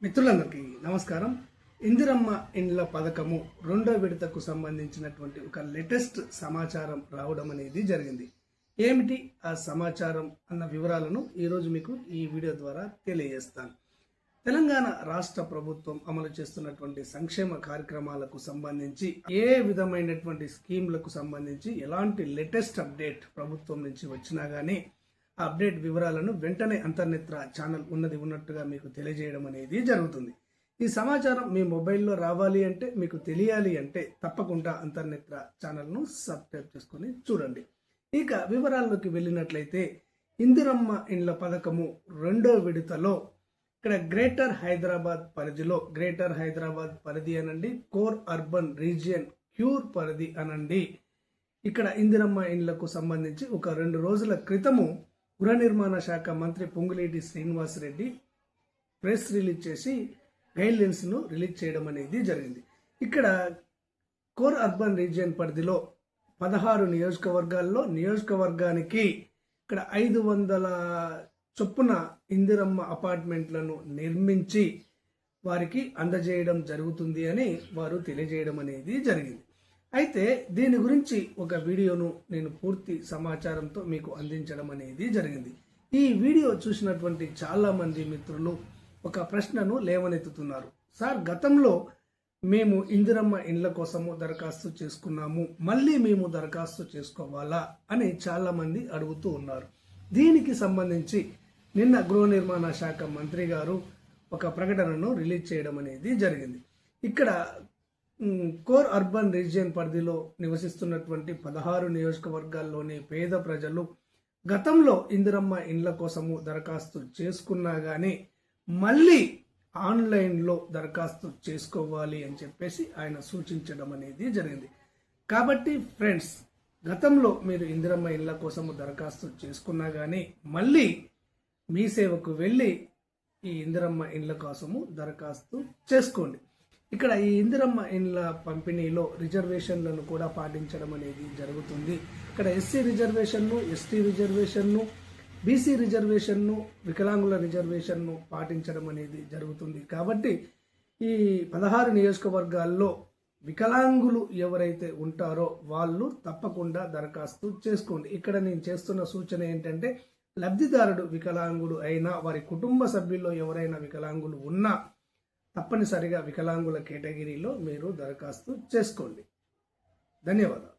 మిత్రులందరికీ నమస్కారం. ఇందిరమ్మ ఇండ్ల పథకము రెండో విడతకు సంబంధించినటువంటి ఒక లేటెస్ట్ సమాచారం రావడం అనేది జరిగింది. ఏమిటి ఆ సమాచారం అన్న వివరాలను ఈరోజు మీకు ఈ వీడియో ద్వారా తెలియజేస్తాను. తెలంగాణ రాష్ట్ర ప్రభుత్వం అమలు చేస్తున్నటువంటి సంక్షేమ కార్యక్రమాలకు సంబంధించి ఏ విధమైనటువంటి స్కీమ్లకు సంబంధించి ఎలాంటి లేటెస్ట్ అప్డేట్ ప్రభుత్వం నుంచి వచ్చినా గానీ ఆ అప్డేట్ వివరాలను వెంటనే అంతర్నేత్ర ఛానల్ ఉన్నట్టుగా మీకు తెలియజేయడం అనేది జరుగుతుంది. ఈ సమాచారం మీ మొబైల్లో రావాలి అంటే, మీకు తెలియాలి అంటే తప్పకుండా అంతర్నేత్ర ఛానల్ను సబ్స్క్రైబ్ చేసుకొని చూడండి. ఇక వివరాల్లోకి వెళ్ళినట్లయితే, ఇందిరమ్మ ఇండ్ల పథకము రెండో విడతలో ఇక్కడ గ్రేటర్ హైదరాబాద్ పరిధిలో, గ్రేటర్ హైదరాబాద్ పరిధి అనండి, కోర్ అర్బన్ రీజియన్ క్యూర్ పరిధి అనండి, ఇక్కడ ఇందిరమ్మ ఇండ్లకు సంబంధించి ఒక 2 రోజుల క్రితము గృహ నిర్మాణ శాఖ మంత్రి పొంగులేటి శ్రీనివాసరెడ్డి ప్రెస్ రిలీజ్ చేసి గైడ్లైన్స్ ను రిలీజ్ చేయడం అనేది జరిగింది. ఇక్కడ కోర్ అర్బన్ రీజియన్ పరిధిలో 16 నియోజకవర్గాల్లో నియోజకవర్గానికి ఇక్కడ 500 చొప్పున ఇందిరమ్మ అపార్ట్మెంట్లను నిర్మించి వారికి అందజేయడం జరుగుతుంది అని వారు తెలియజేయడం అనేది జరిగింది. అయితే దీని గురించి ఒక వీడియోను నేను పూర్తి సమాచారంతో మీకు అందించడం అనేది జరిగింది. ఈ వీడియో చూసినటువంటి చాలా మంది మిత్రులు ఒక ప్రశ్నను లేవనెత్తుతున్నారు. సార్, గతంలో మేము ఇందిరమ్మ ఇండ్ల కోసము దరఖాస్తు చేసుకున్నాము, మళ్ళీ మేము దరఖాస్తు చేసుకోవాలా అని చాలా మంది అడుగుతూ ఉన్నారు. దీనికి సంబంధించి నిన్న గృహ నిర్మాణ శాఖ మంత్రి గారు ఒక ప్రకటనను రిలీజ్ చేయడం అనేది జరిగింది. ఇక్కడ కోర్ అర్బన్ రీజియన్ పరిధిలో నివసిస్తున్నటువంటి 16 నియోజకవర్గాల్లోని పేద ప్రజలు గతంలో ఇందిరమ్మ ఇండ్ల కోసము దరఖాస్తు చేసుకున్నా గానీ మళ్ళీ ఆన్లైన్లో దరఖాస్తు చేసుకోవాలి అని చెప్పేసి ఆయన సూచించడం అనేది జరిగింది. కాబట్టి ఫ్రెండ్స్, గతంలో మీరు ఇందిరమ్మ ఇండ్ల కోసము దరఖాస్తు చేసుకున్నా గానీ మళ్ళీ మీ సేవకు వెళ్ళి ఈ ఇందిరమ్మ ఇండ్ల కోసము దరఖాస్తు చేసుకోండి. ఇక్కడ ఈ ఇందిరమ్మ ఇండ్ల పంపిణీలో రిజర్వేషన్లను కూడా పాటించడం అనేది జరుగుతుంది. ఇక్కడ ఎస్సీ రిజర్వేషన్ను, ఎస్టీ రిజర్వేషన్ను, బీసీ రిజర్వేషన్ను, వికలాంగుల రిజర్వేషన్ను పాటించడం అనేది జరుగుతుంది. కాబట్టి ఈ 16 నియోజకవర్గాల్లో వికలాంగులు ఎవరైతే ఉంటారో వాళ్ళు తప్పకుండా దరఖాస్తు చేసుకోండి. ఇక్కడ నేను చేస్తున్న సూచన ఏంటంటే, లబ్ధిదారుడు వికలాంగుడు అయినా, వారి కుటుంబ సభ్యుల్లో ఎవరైనా వికలాంగులు ఉన్నా తప్పనిసరిగా వికలాంగుల కేటగిరీలో మీరు దరఖాస్తు చేసుకోండి. ధన్యవాదాలు.